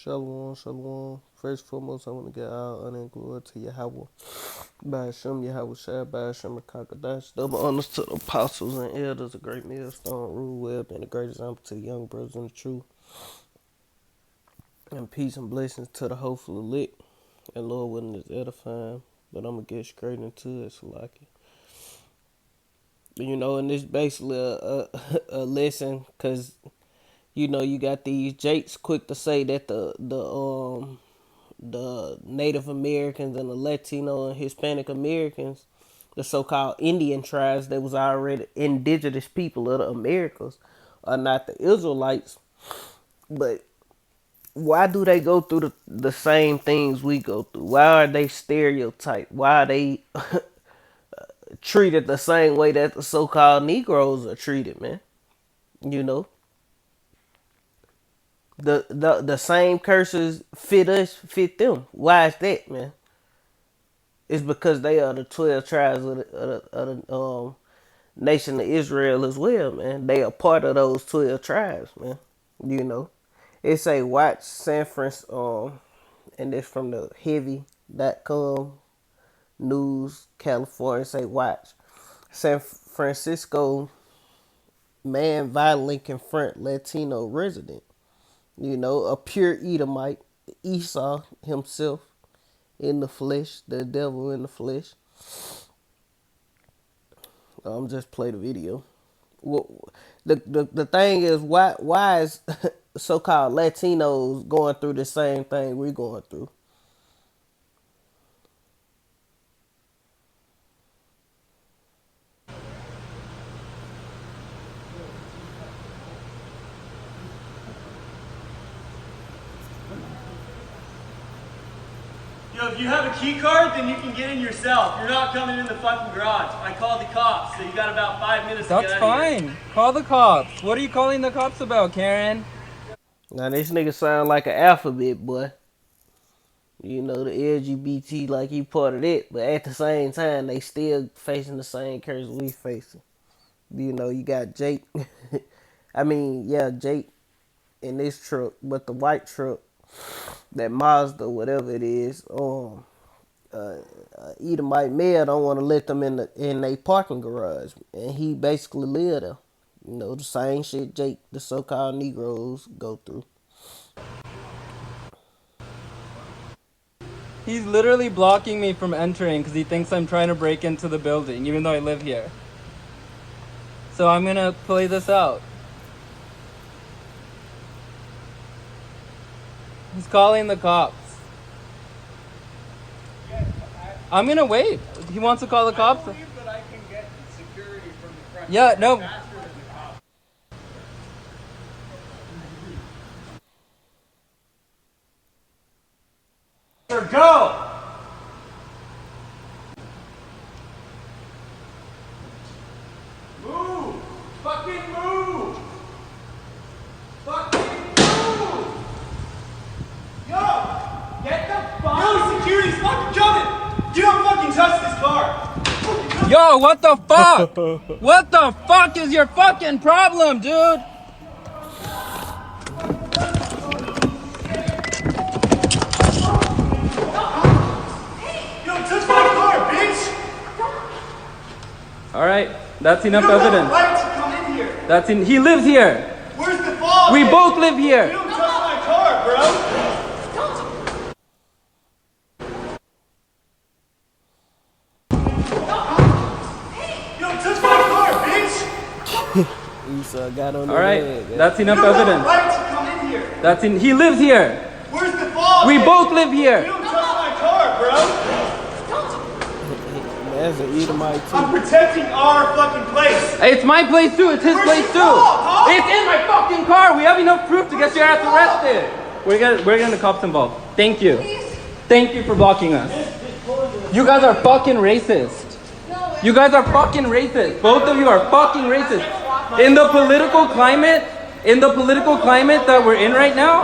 Shalom, shalom. First and foremost, I want to get all honor and glory to Yahweh. By Hashem, Yahweh Shai, by Hashem, Kakadash. Double honors to the apostles and elders, a great millstone, rule web, and a great example to the young brothers in the truth. And peace and blessings to the hopeful elect. And Lord willing is edifying. But I'm going to get straight into it, so like it. You know, and it's basically a lesson, because, you know, you got these jakes quick to say that the Native Americans and the Latino and Hispanic Americans, the so-called Indian tribes that was already indigenous people of the Americas, are not the Israelites. But why do they go through the same things we go through? Why are they stereotyped? Why are they treated the same way that the so-called Negroes are treated, man? You know, the same curses fit us, fit them. Why is that, man? It's because they are the 12 tribes of the nation of Israel as well, man. They are part of those 12 tribes, man. You know, it's a watch San Francisco, and it's from the heavy.com news, California. Say watch San Francisco man violently confront Latino resident. You know, a pure Edomite, Esau himself in the flesh, the devil in the flesh. Just play the video. Well, the thing is, why is so called Latinos going through the same thing we're going through? Yo, if you have a key card, then you can get in yourself. You're not coming in the fucking garage. I called the cops, so you got about 5 minutes to get That's out of here. fine. Call the cops. What are you calling the cops about, Karen? Now this nigga sound like an alphabet boy. You know, the LGBT like he part of it, but at the same time they still facing the same curse we facing. You know, you got Jake. I mean, yeah, Jake in this truck, but the white truck, that Mazda, whatever it is, Edomite male don't want to let them in their parking garage, and he basically live there. You know, the same shit Jake, the so-called Negroes, go through. He's literally blocking me from entering because he thinks I'm trying to break into the building, even though I live here. So I'm gonna play this out. He's calling the cops. I'm gonna wait. He wants to call the cops. But I can get security from the front. Yeah, no. Sir, go! Move! Fucking move! Fucking move! Yo! Get the fuck! Yo, security's fucking coming! Do not fucking touch this car! Yo, what the fuck? What the fuck is your fucking problem, dude? Yo, touch my car, bitch! All right, that's enough You don't have a evidence. right to come in here! That's in. He lives here. Where's the fog? We both live You here. don't touch my car, bro! Yo, touch my car, bitch! Esau got on the All right, head, man. that's enough You don't have a evidence. right to come in here! That's in. He lives here. Where's the fog? We both live You here. don't touch my car, bro! That's an Edomite too. I'm protecting our fucking place! It's my place too. It's his Where's place your too. dog, huh? It's in my fucking car. We have enough proof to get your ass arrested. We're getting the cops involved. Thank you. Thank you for blocking us. You guys are fucking racist. You guys are fucking racist. Both of you are fucking racist. In the political climate, that we're in right now.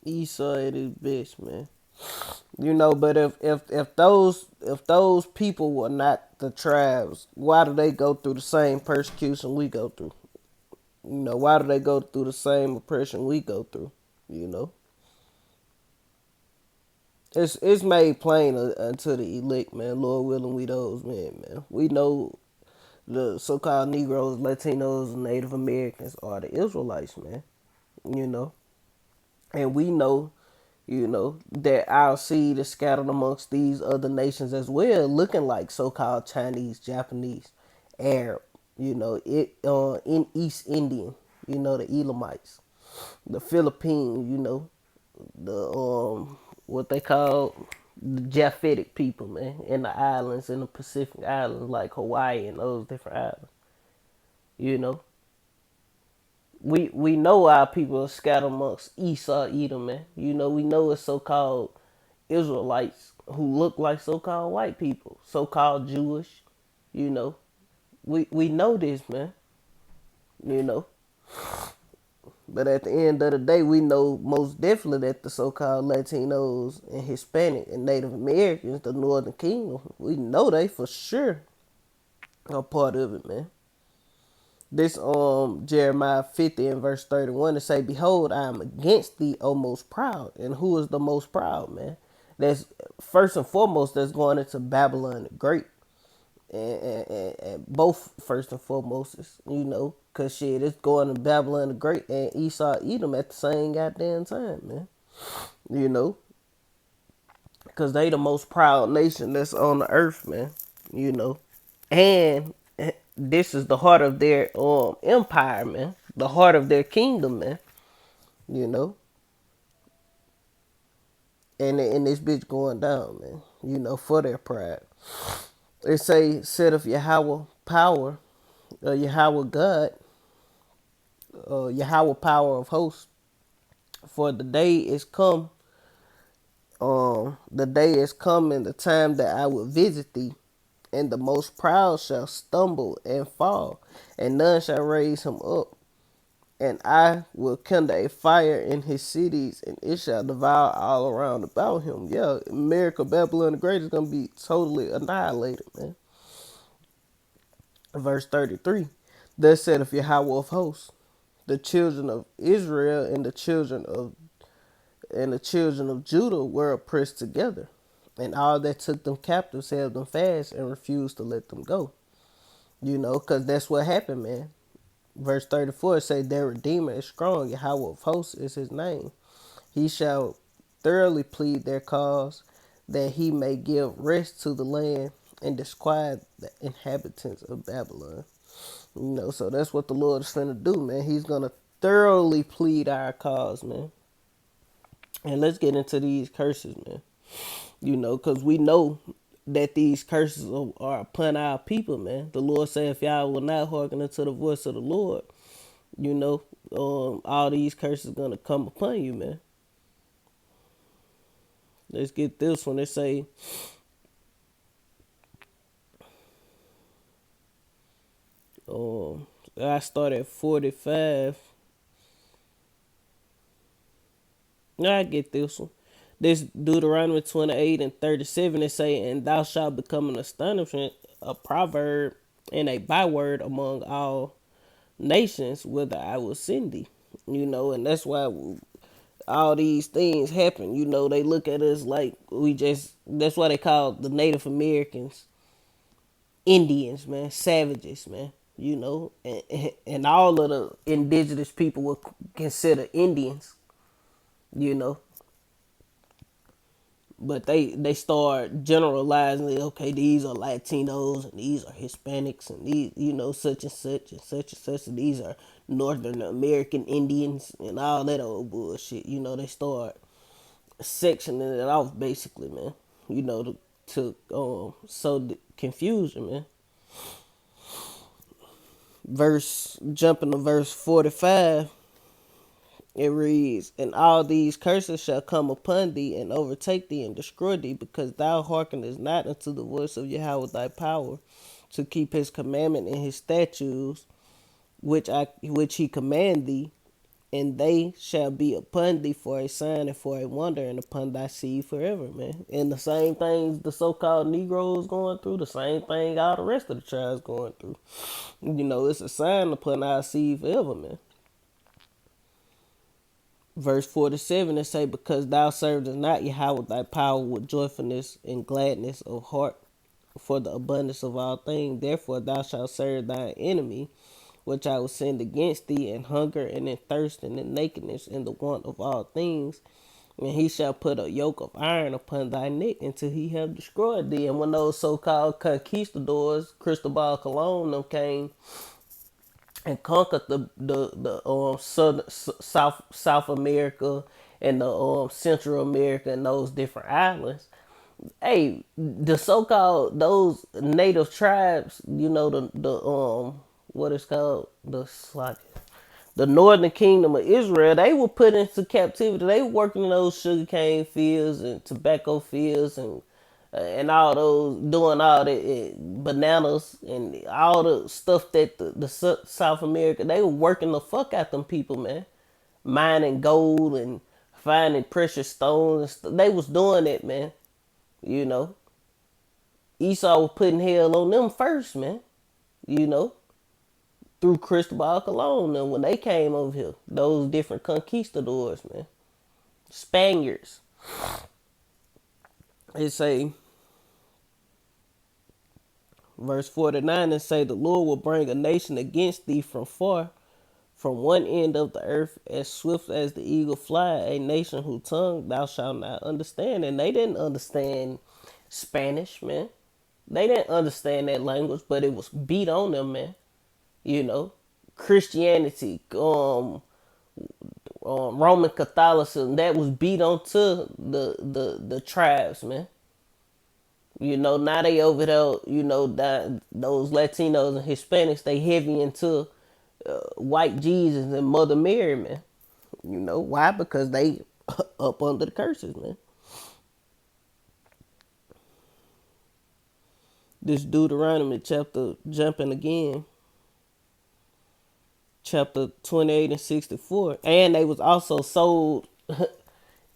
Esau at his best, man. You know, but if those people were not the tribes, why do they go through the same persecution we go through? You know, why do they go through the same oppression we go through? You know, it's made plain unto the elect, man. Lord willing, we those men, man. We know the so-called Negroes, Latinos, and Native Americans are the Israelites, man. You know, and we know, that our seed is scattered amongst these other nations as well, looking like so-called Chinese, Japanese, Arab, in East Indian, the Elamites, the Philippines, the what they call the Japhetic people, man, in the islands, in the Pacific Islands like Hawaii and those different islands, you know. We know our people are scattered amongst Esau, Edom, man. We know it's so-called Israelites who look like so-called white people, so-called Jewish. You know, we know this, man. You know, but at the end of the day, we know most definitely that the so-called Latinos and Hispanic and Native Americans, the Northern Kingdom, we know they for sure are part of it, man. This Jeremiah 50 and verse 31 to say, "Behold, I am against thee, O most proud." And who is the most proud, man? That's first and foremost that's going into Babylon the Great. And both first and foremost is, cause shit, it's going to Babylon the Great and Esau Edom at the same goddamn time, man. You know, cause they the most proud nation that's on the earth, man. You know, and this is the heart of their empire, man. The heart of their kingdom, man. You know, and this bitch going down, man. For their pride. They say, "Set of Yahweh power, Yahweh God, Yahweh power of hosts. For the day is come, the day is come, and the time that I will visit thee, and the most proud shall stumble and fall, and none shall raise him up. And I will kindle a fire in his cities, and it shall devour all around about him." Yeah, America, Babylon the Great is gonna be totally annihilated, man. Verse 33. Thus saith Yahweh of hosts, the children of Israel and the children of Judah were oppressed together, and all that took them captives held them fast and refused to let them go. Because that's what happened, man. Verse 34 say, "Their Redeemer is strong, Yahweh of hosts is his name. He shall thoroughly plead their cause, that he may give rest to the land and disquiet the inhabitants of Babylon." So that's what the Lord is finna do, man. He's gonna thoroughly plead our cause, man. And let's get into these curses, man. Because we know that these curses are upon our people, man. The Lord said, if y'all will not hearken unto the voice of the Lord, all these curses gonna come upon you, man. Let's get this one. They say, I start at 45. I get this one. This Deuteronomy 28 and 37, they say, "And thou shalt become an astonishment, a proverb, and a byword among all nations, whither I will send thee." And that's why all these things happen. They look at us like that's why they call the Native Americans Indians, man, savages, man. And all of the indigenous people were consider Indians, you know. But they start generalizing it. Okay, these are Latinos and these are Hispanics and these, such and such and such and such, and these are Northern American Indians and all that old bullshit. They start sectioning it off basically, man. To sow the confusion, man. Jumping to verse 45. It reads, "And all these curses shall come upon thee and overtake thee and destroy thee, because thou hearkenest not unto the voice of Yahweh thy power, to keep his commandment and his statutes, which he command thee, and they shall be upon thee for a sign and for a wonder, and upon thy seed forever, man. And the same things the so-called Negroes going through, the same thing all the rest of the tribes going through. You know, it's a sign upon our seed forever, man. Verse 47, it say, because thou servest not Yahweh thy power with joyfulness and gladness of heart for the abundance of all things. Therefore thou shalt serve thine enemy, which I will send against thee, in hunger and in thirst and in nakedness and the want of all things. And he shall put a yoke of iron upon thy neck until he have destroyed thee. And when those so-called conquistadors, Cristobal Colon, them came and conquered the South America and the Central America and those different islands. Hey, the so-called those native tribes, you know, the what is called the Northern Kingdom of Israel, they were put into captivity. They were working in those sugarcane fields and tobacco fields and all those, doing all the bananas and all the stuff that the South America, they were working the fuck out them people, man. Mining gold and finding precious stones and stuff. They was doing it, man. You know, Esau was putting hell on them first, man. You know, through Cristobal Colon and when they came over here, those different conquistadors, man, Spaniards. It say, verse 49, and say, the Lord will bring a nation against thee from far, from one end of the earth, as swift as the eagle fly, a nation whose tongue thou shalt not understand. And they didn't understand Spanish, man. They didn't understand that language, but it was beat on them, man. You know, Christianity, Roman Catholicism, that was beat onto the tribes, man. You know, now they over there, you know, those Latinos and Hispanics, they heavy into white Jesus and Mother Mary, man. You know, why? Because they up under the curses, man. This Deuteronomy chapter, jumping again, chapter 28 and 64. And they was also sold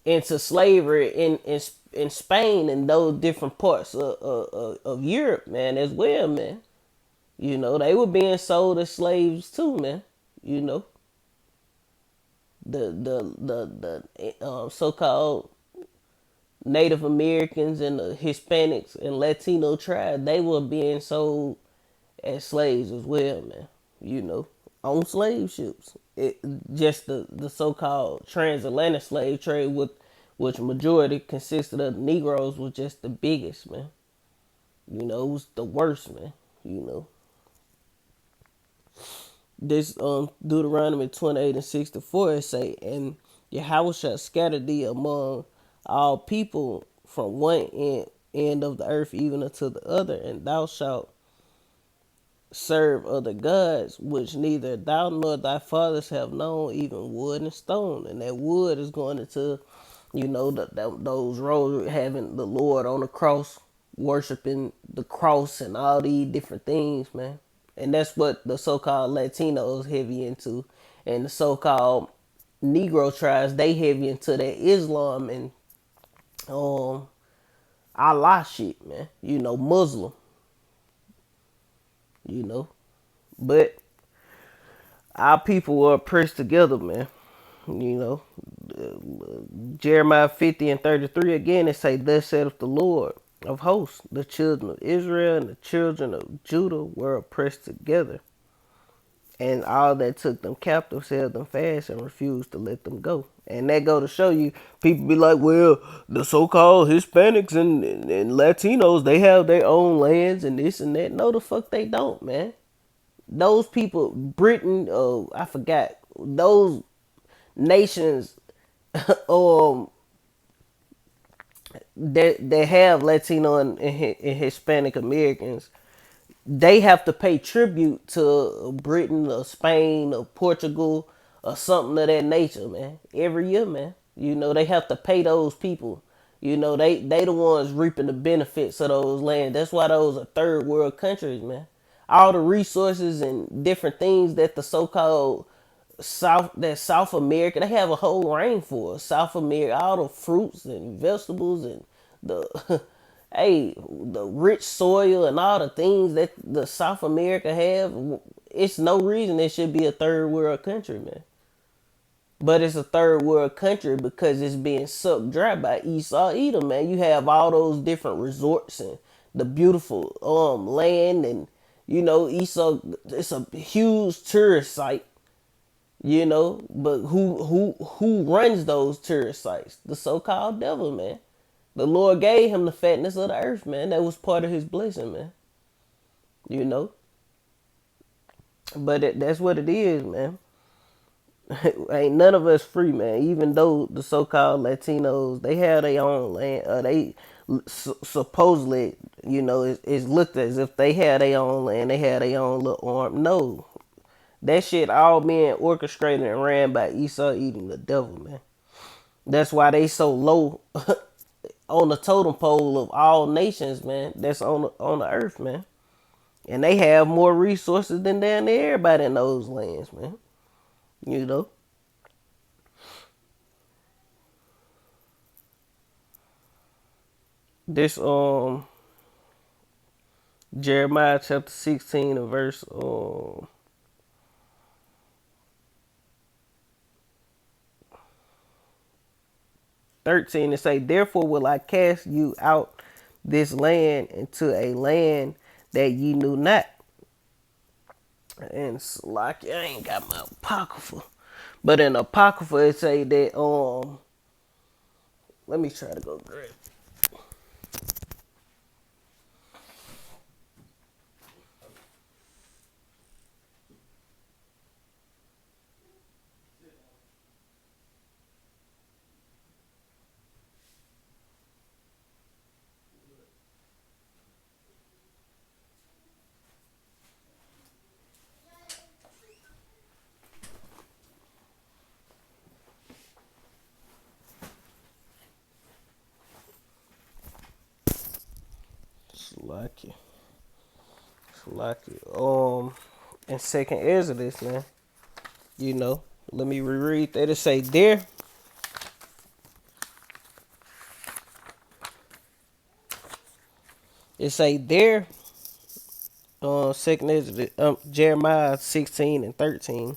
into slavery in Spain and those different parts of Europe, man, as well, man. You know, they were being sold as slaves too, man. You know, the so-called Native Americans and the Hispanics and Latino tribes, they were being sold as slaves as well, man. You know, on slave ships. It just the so-called transatlantic slave trade, with which majority consisted of Negroes, was just the biggest, man. You know, it was the worst, man. You know. This Deuteronomy 28 and 64, it say, and Yahweh shall scatter thee among all people from one end of the earth even unto the other, and thou shalt serve other gods, which neither thou nor thy fathers have known, even wood and stone. And that wood is going into, you know, those roads having the Lord on the cross, worshiping the cross and all these different things, man. And that's what the so-called Latinos heavy into, and the so-called Negro tribes, they heavy into that Islam and Allah shit, man. You know, Muslim. You know, but our people were pressed together, man. You know, Jeremiah 50 and 33 again, it say, thus saith the Lord of hosts, the children of Israel and the children of Judah were oppressed together, and all that took them captives held them fast and refused to let them go. And that go to show you, people be like, well, the so-called Hispanics and Latinos, they have their own lands and this and that. No, the fuck they don't, man. Those people, Britain, I forgot, those nations that have Latino and Hispanic Americans, they have to pay tribute to Britain or Spain or Portugal or something of that nature, man. Every year, man. You know, they have to pay those people. You know, they the ones reaping the benefits of those lands. That's why those are third world countries, man. All the resources and different things that the so-called South America, they have a whole rainforest. South America, all the fruits and vegetables and the hey, the rich soil and all the things that the South America have. It's no reason it should be a third world country, man. But it's a third world country because it's being sucked dry by Esau Edom, man. You have all those different resorts and the beautiful land, and Esau. It's a huge tourist site, but who runs those tourist sites? The so-called devil, man. The Lord gave him the fatness of the earth, man. That was part of his blessing, man. You know, but that's what it is, man. Ain't none of us free, man. Even though the so-called Latinos, they have their own land. They supposedly, it's looked as if they had their own land. They had their own little arm. No, that shit all being orchestrated and ran by Esau Edom, the devil, man. That's why they so low on the totem pole of all nations, man. That's on the earth, man. And they have more resources than damn near everybody in those lands, man. You know. This Jeremiah chapter 16 and verse 13, it say, therefore will I cast you out this land into a land that ye knew not. And it's like I ain't got my apocrypha. But in apocrypha it say that let me try to go grab it. Slacky. In second Exodus, man. Let me reread that. It say there. It say there. Second Exodus, Jeremiah 16 and 13.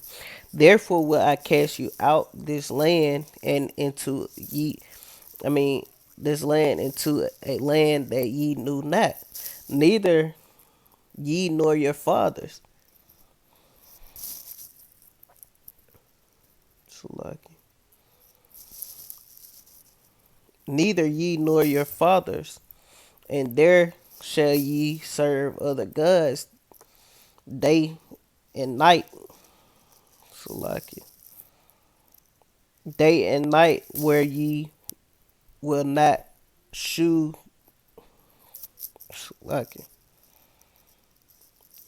Therefore will I cast you out this land and into ye. I mean this land into a land that ye knew not, neither ye nor your fathers. Slacky. Neither ye nor your fathers, and there shall ye serve other gods day and night. Salakia. Day and night where ye will not shew. Salakia.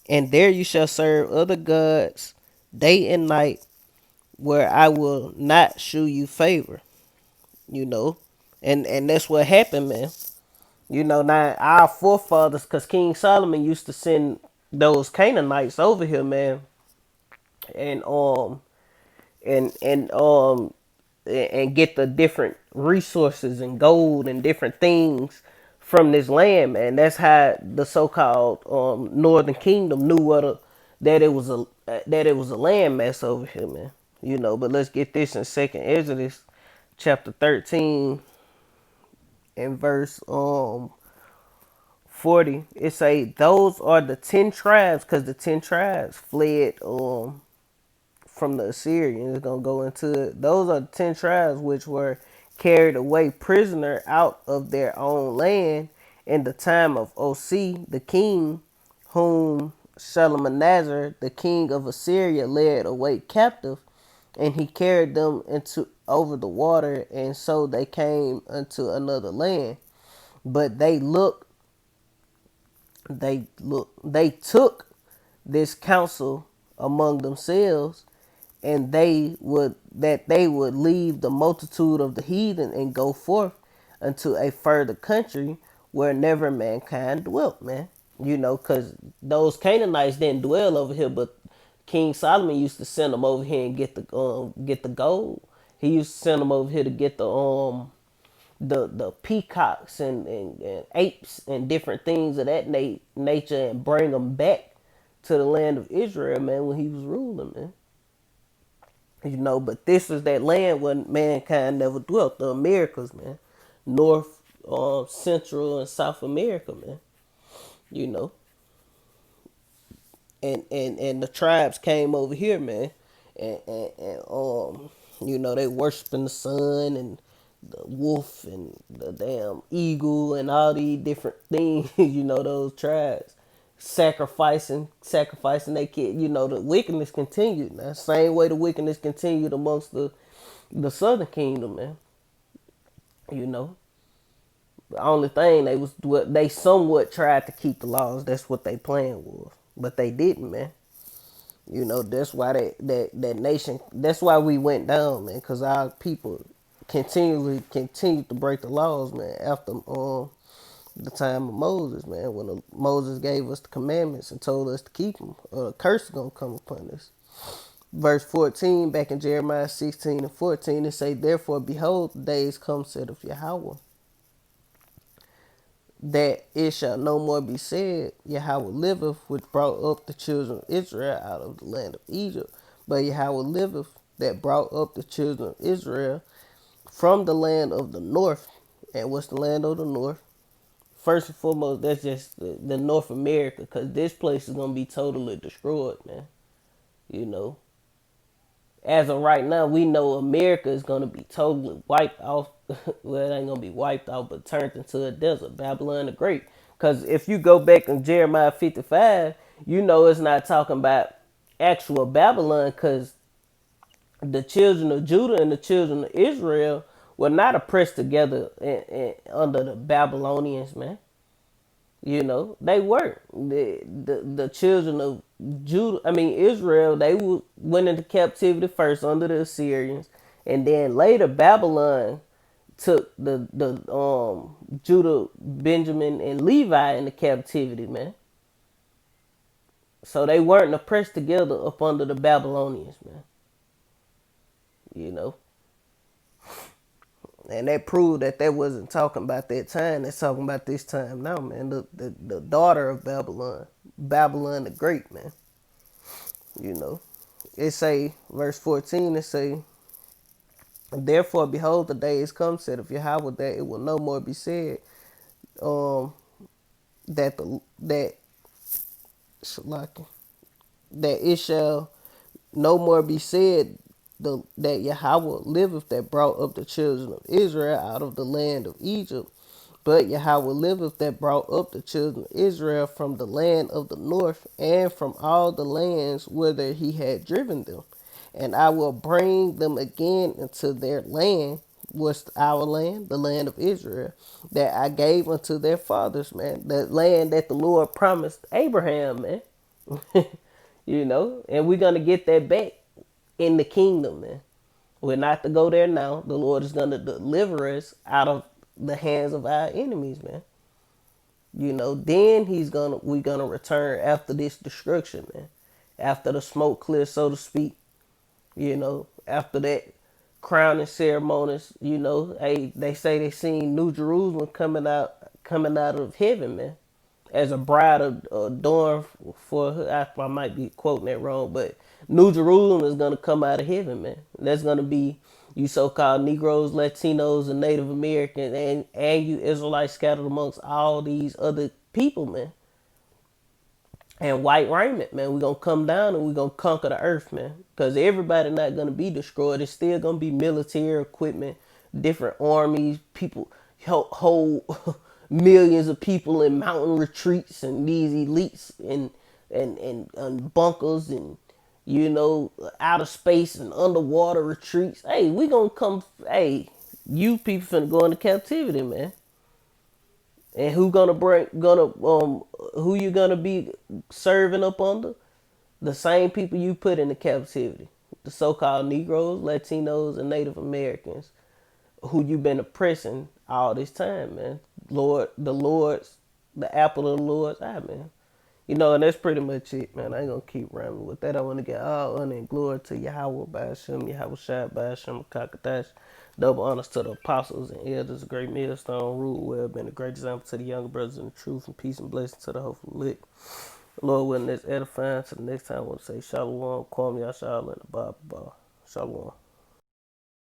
And there you shall serve other gods day and night where I will not shew you favor. You know. And that's what happened, man. Now our forefathers, because King Solomon used to send those Canaanites over here, man, and and and get the different resources and gold and different things from this land, man. That's how the so-called Northern Kingdom knew that it was a landmass over here, man. But let's get this in Second Exodus, chapter 13, and verse 40. It say those are the 10 tribes, because the 10 tribes fled from the Assyrians. It's gonna go into it. Those are the 10 tribes which were carried away prisoner out of their own land in the time of Osea the king, whom Shalmaneser the king of Assyria led away captive, and he carried them into over the water, and so they came unto another land. But they took this counsel among themselves, and they would leave the multitude of the heathen and go forth unto a further country where never mankind dwelt, man. Because those Canaanites didn't dwell over here, but King Solomon used to send them over here and get the gold. He used to send them over here to get the peacocks and apes and different things of that nature and bring them back to the land of Israel, man, when he was ruling, man. You know, but this was that land where mankind never dwelt, the Americas, man. North, Central, and South America, man. You know, and the tribes came over here, man, and you know, they worshiping the sun and the wolf and the damn eagle and all these different things. You know, those tribes sacrificing their kid. You know, the wickedness continued. Now, same way the wickedness continued amongst the southern kingdom, man. You know, the only thing they somewhat tried to keep the laws. That's what they plan was, but they didn't, man. You know, that's why that nation. That's why we went down, man. Cause our people continued to break the laws, man. After the time of Moses, man, when Moses gave us the commandments and told us to keep them, or a curse is gonna come upon us. Verse 14, back in Jeremiah 16 and 14, it say, "Therefore, behold, the days come, said of Yahweh, that it shall no more be said, Yahweh liveth, which brought up the children of Israel out of the land of Egypt. But Yahweh liveth, that brought up the children of Israel from the land of the north." And what's the land of the north? First and foremost, that's just the North America, because this place is going to be totally destroyed, man. You know, as of right now, we know America is going to be totally wiped off. Well, it ain't going to be wiped out, but turned into a desert, Babylon the Great. Because if you go back in Jeremiah 55, you know it's not talking about actual Babylon, because the children of Judah and the children of Israel were not oppressed together under the Babylonians, man. You know, they were the children of Judah. I mean, Israel. They went into captivity first under the Assyrians, and then later Babylon took the Judah, Benjamin, and Levi into captivity, man. So they weren't oppressed together up under the Babylonians, man. You know. And that proved that wasn't talking about that time. That's talking about this time now, man. The daughter of Babylon, Babylon the Great, man. You know, it say, verse 14, it say, "Therefore, behold, the day is come, said of Yahweh, that it will no more be said, that it shall no more be said, that Yahweh liveth, that brought up the children of Israel out of the land of Egypt. But Yahweh liveth, that brought up the children of Israel from the land of the north, and from all the lands whither he had driven them. And I will bring them again into their land," was our land, the land of Israel, "that I gave unto their fathers," man. The land that the Lord promised Abraham, man. You know, and we're going to get that back in the kingdom, man. We're not to go there now. The Lord is going to deliver us out of the hands of our enemies, man. You know, then we're gonna return after this destruction, man. After the smoke clears, so to speak. You know, after that crowning ceremonies, you know, hey, they say they seen New Jerusalem coming out of heaven, man, as a bride adorned for her. I might be quoting that wrong, but New Jerusalem is gonna come out of heaven, man. That's gonna be you so-called Negroes, Latinos, and Native Americans, and you Israelites scattered amongst all these other people, man. And white raiment, man. We're gonna come down and we're gonna conquer the earth, man. Because everybody not gonna be destroyed. It's still gonna be military equipment, different armies, people, whole millions of people in mountain retreats and these elites and bunkers and, you know, outer space and underwater retreats. Hey, we gonna come. Hey, you people finna go into captivity, man. And who you gonna be serving up under? The same people you put into captivity. The so-called Negroes, Latinos, and Native Americans who you been oppressing all this time, man. The apple of the Lord's eye, man. You know, and that's pretty much it, man. I ain't gonna keep rambling with that. I want to get all honor and glory to Yahweh Bashim, Yahweh Shai Bashim, Kakatash. Double honors to the apostles and elders, a great millstone, rule well, been a great example to the younger brothers in the truth, and peace and blessing to the hopeful lick. Lord willing, that's edifying. So the next time I want to say Shalom, Kwame Yashal, and the Bible. Shalom.